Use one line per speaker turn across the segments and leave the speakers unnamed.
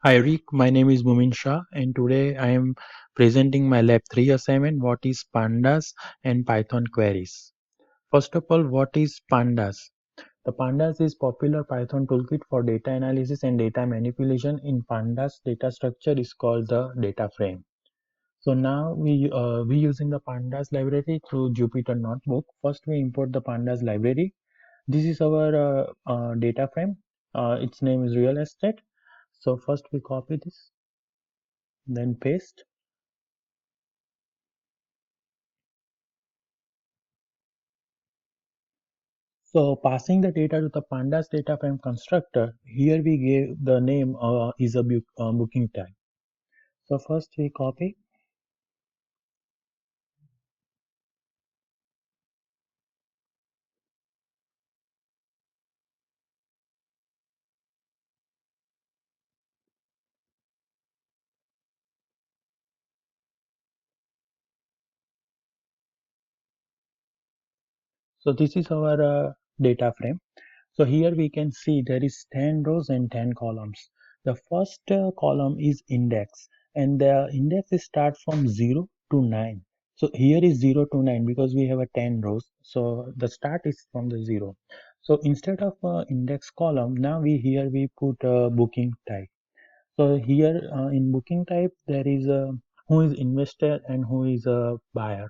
Hi Rick, my name is Mumin Shah and today I am presenting my Lab 3 assignment, what is Pandas and Python queries. First of all, what is Pandas? The Pandas is popular Python toolkit for data analysis and data manipulation. In Pandas, data structure is called the data frame. So now we using the Pandas library through Jupyter Notebook. First we import the Pandas library. This is our data frame. Its name is real estate. So first we copy this, then paste. So passing the data to the pandas data frame constructor, here we gave the name is a booking tag. So first we copy. So this is our data frame. So here we can see there is 10 rows and 10 columns. The first column is index and the index starts from 0 to 9. So here is 0 to 9 because we have a 10 rows. So the start is from the 0. So instead of index column, now we put a booking type. So here in booking type, there is a who is investor and who is a buyer.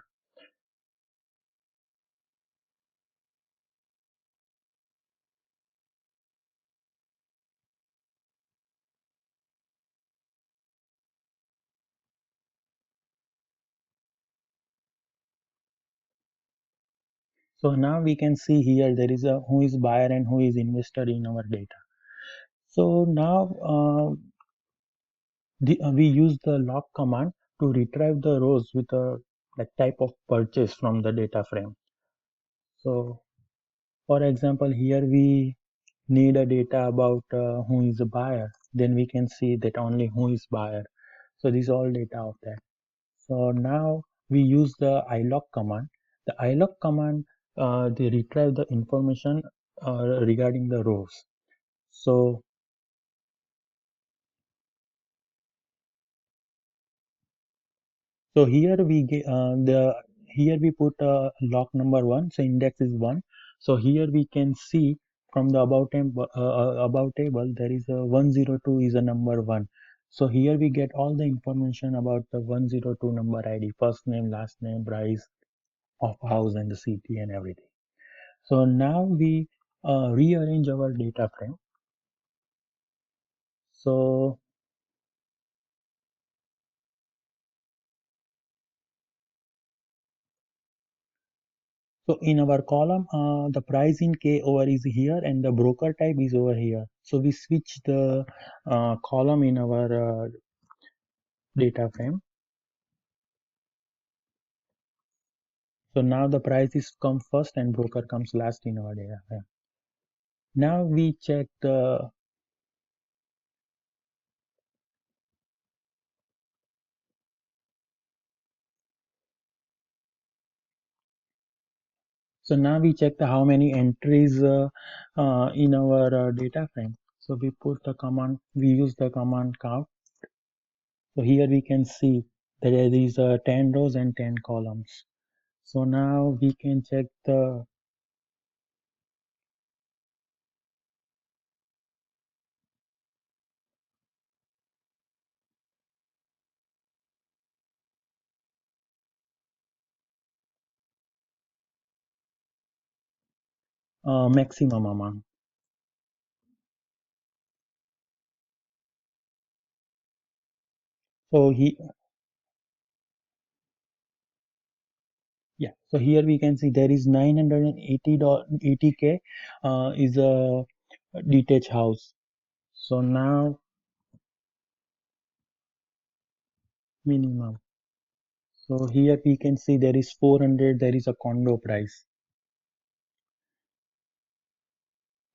So now we can see here there is a who is buyer and who is investor in our data. So now we use the log command to retrieve the rows with a like type of purchase from the data frame. So for example, here we need a data about who is a buyer. Then we can see that only who is buyer. So this is all data of that. So now we use the ilog command. The ilog command they retrieve the information regarding the rows. So here we get the here we put lock number one. So index is one. So here we can see from the about table there is a 102 is a number one. So here we get all the information about the 102 number ID, first name, last name, price of house and the city and everything. So now we rearrange our data frame. So, so in our column, the price in K over is here and the broker type is over here. So we switch the column in our data frame. So now the price is come first and broker comes last in our data frame. Now we check the so now we check the how many entries in our data frame. So we put the command, we use the command count. So here we can see that there is 10 rows and 10 columns. So now we can check the maximum amount. So yeah. So here we can see there is 980 is a detached house. So now minimum. So here we can see there is 400. There is a condo price.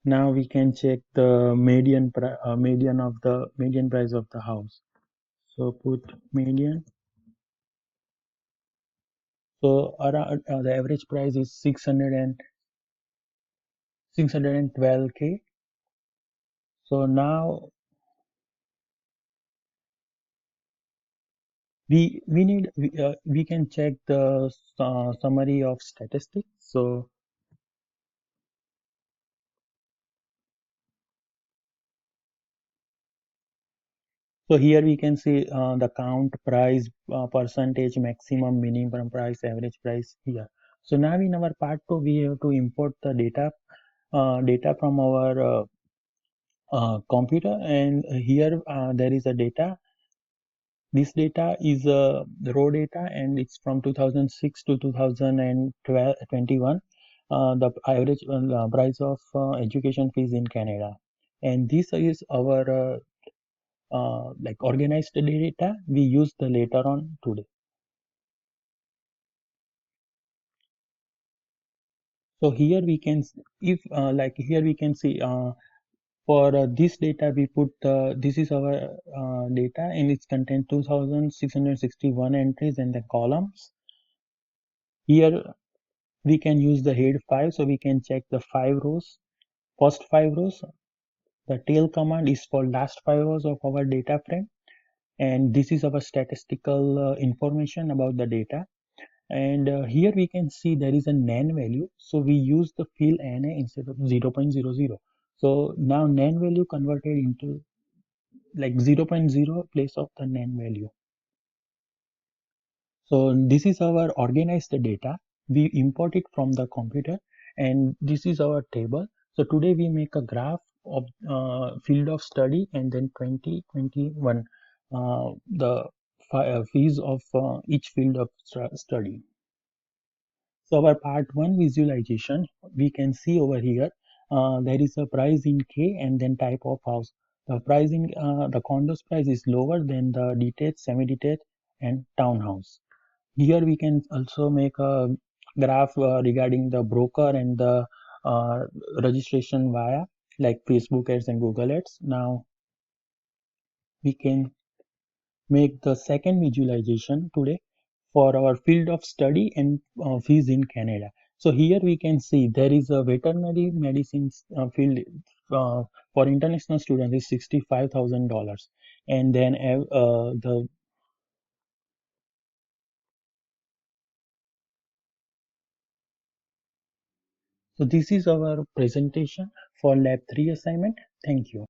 Now we can check the median price of the house. So put median. So around the average price is 612K. So now We can check the summary of statistics. So here we can see the count, price, percentage, maximum, minimum price, average price here. So now in our part 2, we have to import the data from our computer, and here there is a data. This data is the raw data, and it's from 2006 to 2021. The average price of education fees in Canada, and this is our like organized data we use the later on today. So here we can if like here we can see for this data we put this is our data, and it's contained 2661 entries in the columns. Here we can use the head 5, so we can check the 5 rows, first 5 rows. The tail command is for last 5 rows of our data frame, and this is our statistical information about the data. And here we can see there is a nan value, so we use the fill na instead of 0.00. So now nan value converted into like 0.0 place of the nan value. So this is our organized data. We import it from the computer, and this is our table. So today we make a graph of field of study, and then 2021 the fees of each field of study. So our part 1 visualization, we can see over here, there is a price in K and then type of house. The pricing, the condos price is lower than the detached, semi-detached and townhouse. Here we can also make a graph regarding the broker and the uh, registration via like Facebook ads and Google ads. Now we can make the second visualization today for our field of study and fees in Canada. So here we can see there is a veterinary medicine field for international students is $65,000, and then the so this is our presentation for lab 3 assignment. Thank you.